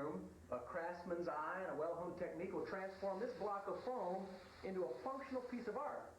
room, a craftsman's eye and a well-honed technique will transform this block of foam into a functional piece of art.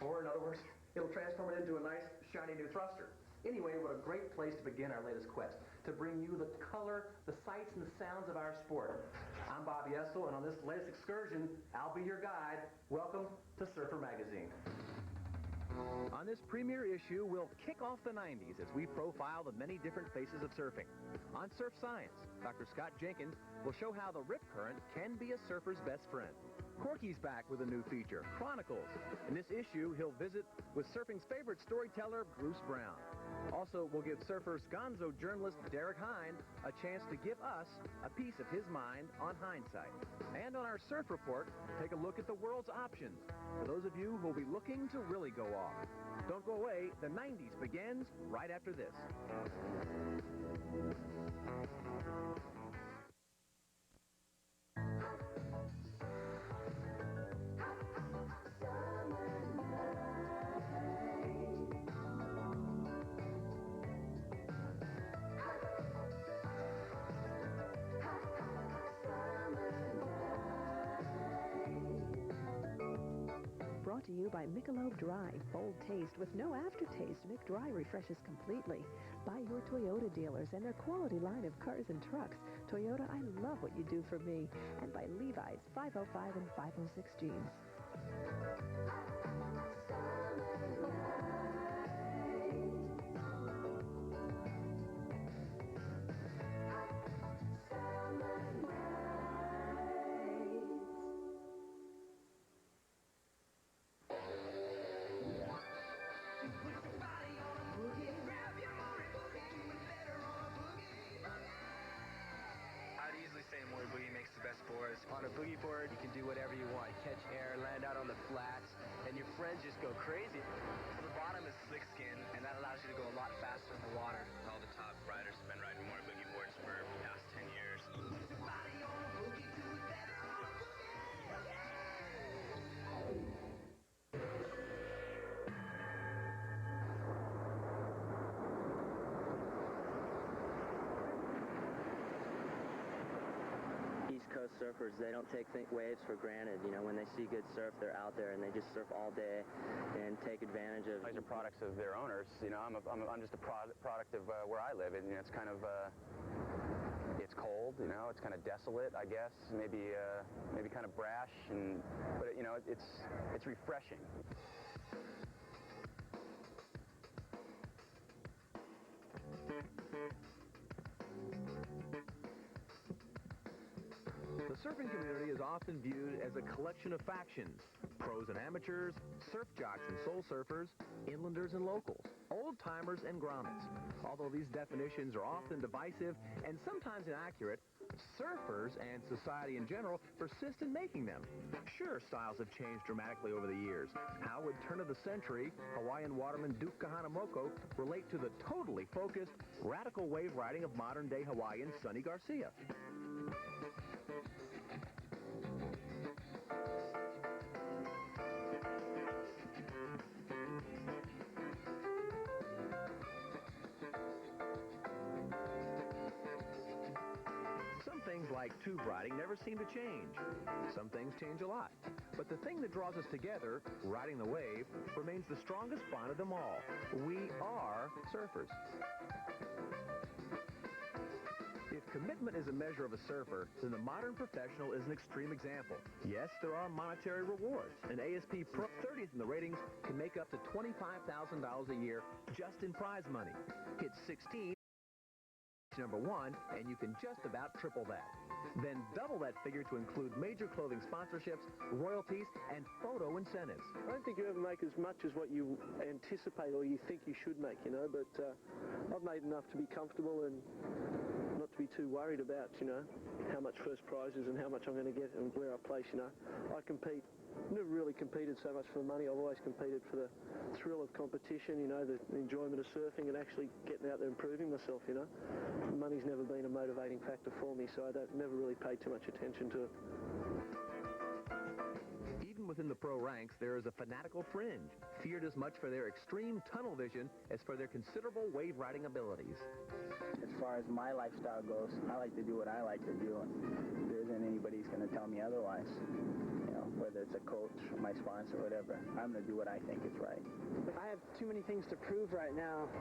Or, in other words, it'll transform it into a nice, shiny new thruster. Anyway, what a great place to begin our latest quest, to bring you the color, the sights, and the sounds of our sport. I'm Bobby Essel, and on this latest excursion, I'll be your guide. Welcome to Surfer Magazine. On this premiere issue, we'll kick off the 90s as we profile the many different faces of surfing. On Surf Science, Dr. Scott Jenkins will show how the rip current can be a surfer's best friend. Corky's back with a new feature, Chronicles. In this issue, he'll visit with surfing's favorite storyteller, Bruce Brown. Also, we'll give Surfer's gonzo journalist, Derek Hine, a chance to give us a piece of his mind on hindsight. And on our Surf Report, take a look at the world's options for those of you who will be looking to really go off. Don't go away. The 90s begins right after this. Brought to you by Michelob Dry. Bold taste with no aftertaste. Mick Dry refreshes completely. By your Toyota dealers and their quality line of cars and trucks. Toyota, I love what you do for me. And by Levi's 505 and 506 jeans. Say Maury Boogie makes the best boards. On a boogie board, you can do whatever you want. Catch air, land out on the flats, and your friends just go crazy. The bottom is slick skin, and that allows you to go a lot faster in the water. All the top riders have been riding Maury Boogie boards for the past 10 years. East Coast surfers, they don't take waves for granted. You know, when they see good surf, they're out there and they just surf all day and take advantage of. These are products of their owners. You know, I'm just a product of where I live, and you know, it's kind of it's cold. You know, it's kind of desolate, I guess. Maybe kind of brash, but you know, it's refreshing. The surfing community is often viewed as a collection of factions, pros and amateurs, surf jocks and soul surfers, inlanders and locals, old-timers and grommets. Although these definitions are often divisive and sometimes inaccurate, surfers and society in general persist in making them. Sure, styles have changed dramatically over the years. How would turn-of-the-century Hawaiian waterman Duke Kahanamoko relate to the totally focused, radical wave riding of modern-day Hawaiian Sonny Garcia? Things like tube riding never seem to change. Some things change a lot. But the thing that draws us together, riding the wave, remains the strongest bond of them all. We are surfers. If commitment is a measure of a surfer, then the modern professional is an extreme example. Yes, there are monetary rewards. An ASP Pro 30th in the ratings can make up to $25,000 a year just in prize money. Hit 16. Number one, and you can just about triple that. Then double that figure to include major clothing sponsorships, royalties, and photo incentives. I don't think you ever make as much as what you anticipate or you think you should make, you know, but I've made enough to be comfortable and not to be too worried about, you know, how much first prize is and how much I'm going to get and where I place, you know. I compete. Never really competed so much for money. I've always competed for the thrill of competition, you know, the enjoyment of surfing and actually getting out there and proving myself, you know. Money's never been a motivating factor for me, so I never really paid too much attention to it. Even with within the pro ranks, there is a fanatical fringe, feared as much for their extreme tunnel vision as for their considerable wave riding abilities. As far as my lifestyle goes, I like to do what I like to do, and there isn't anybody who's going to tell me otherwise. You know, whether it's a coach, my sponsor, whatever, I'm going to do what I think is right. I have too many things to prove right now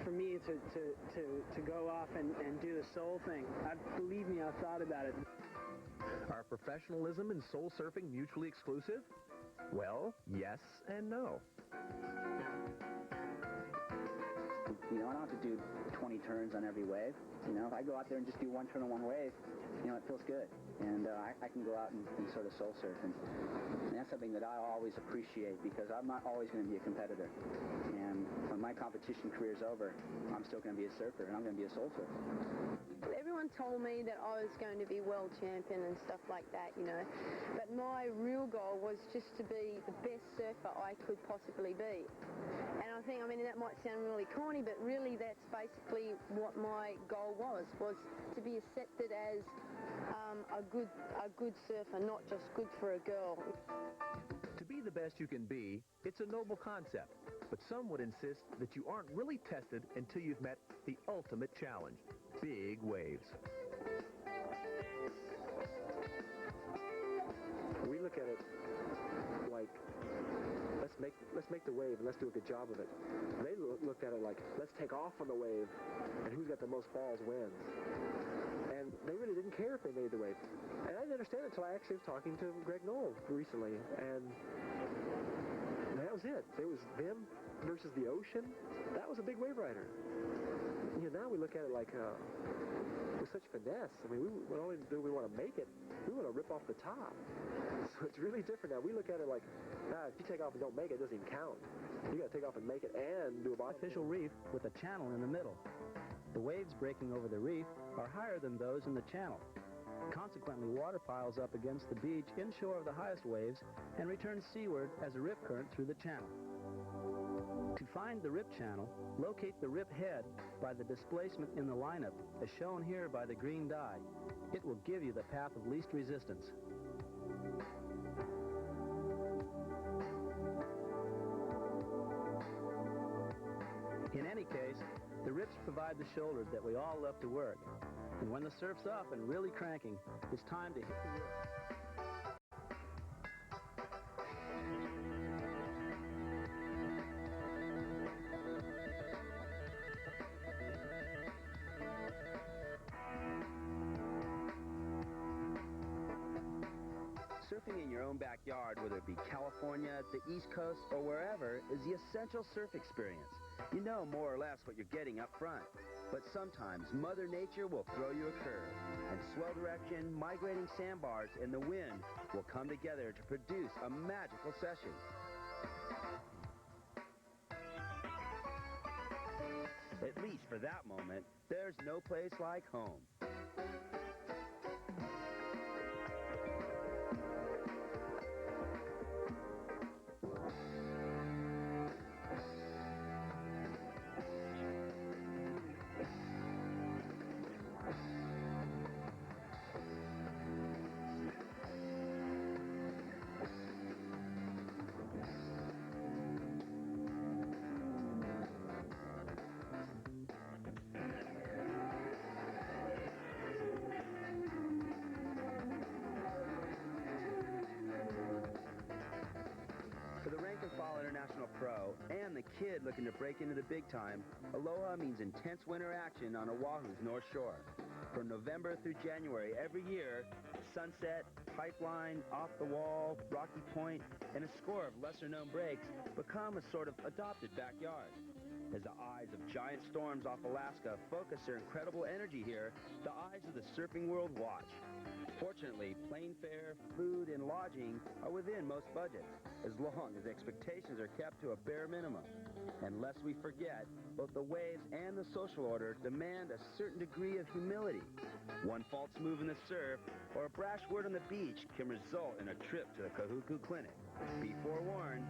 for me to go off and do the soul thing. Believe me, I've thought about it. Are professionalism and soul surfing mutually exclusive? Well, yes and no. You know, I don't have to do 20 turns on every wave. You know, if I go out there and just do one turn on one wave, you know, it feels good. And I can go out and sort of soul surf. And that's something that I always appreciate, because I'm not always going to be a competitor. And when my competition career is over, I'm still going to be a surfer, and I'm going to be a soul surfer. Everyone told me that I was going to be world champion and stuff like that, you know. But my real goal was just to be the best surfer I could possibly be. And I think, I mean, that might sound really corny, but really that's basically what my goal was to be accepted as a good surfer, not just good for a girl. To be the best you can be, it's a noble concept, but some would insist that you aren't really tested until you've met the ultimate challenge, big waves. We look at it like, let's make the wave and let's do a good job of it. They looked at it like, let's take off on the wave, and who's got the most falls wins. And they really didn't care if they made the wave. And I didn't understand it until I actually was talking to Greg Knoll recently, and that was it. It was them versus the ocean. That was a big wave rider. You know, now we look at it like with such finesse. I mean, not only do we want to make it, we want to rip off the top. So it's really different now. We look at it like, if you take off and don't make it, it doesn't even count. You got to take off and make it and do a bottom. Artificial reef with a channel in the middle. The waves breaking over the reef are higher than those in the channel. Consequently, water piles up against the beach inshore of the highest waves and returns seaward as a rip current through the channel. To find the rip channel, locate the rip head by the displacement in the lineup, as shown here by the green dye. It will give you the path of least resistance. In any case, the rips provide the shoulders that we all love to work. And when the surf's up and really cranking, it's time to hit the rip. Surfing in your own backyard, whether it be California, the East Coast, or wherever, is the essential surf experience. You know more or less what you're getting up front. But sometimes Mother Nature will throw you a curve, and swell direction, migrating sandbars, and the wind will come together to produce a magical session. At least for that moment, there's no place like home. Pro and the kid looking to break into the big time, Aloha means intense winter action on Oahu's North Shore. From November through January every year, Sunset, Pipeline, Off the Wall, Rocky Point, and a score of lesser-known breaks become a sort of adopted backyard. As the eyes of giant storms off Alaska focus their incredible energy here, the eyes of the surfing world watch. Fortunately, plane fare, food, and lodging are within most budgets, as long as expectations are kept to a bare minimum. And lest we forget, both the waves and the social order demand a certain degree of humility. One false move in the surf or a brash word on the beach can result in a trip to the Kahuku Clinic. Be forewarned.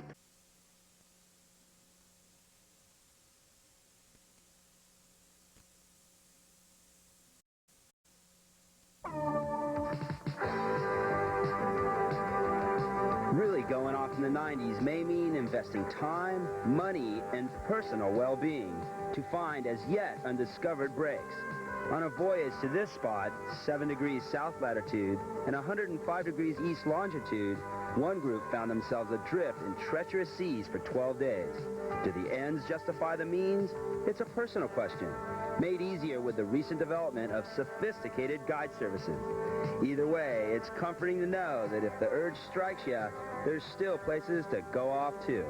Really going off in the 90s may mean investing time, money, and personal well-being to find as yet undiscovered breaks. On a voyage to this spot, 7 degrees south latitude and 105 degrees east longitude, one group found themselves adrift in treacherous seas for 12 days. Do the ends justify the means? It's a personal question, made easier with the recent development of sophisticated guide services. Either way, it's comforting to know that if the urge strikes you, there's still places to go off to.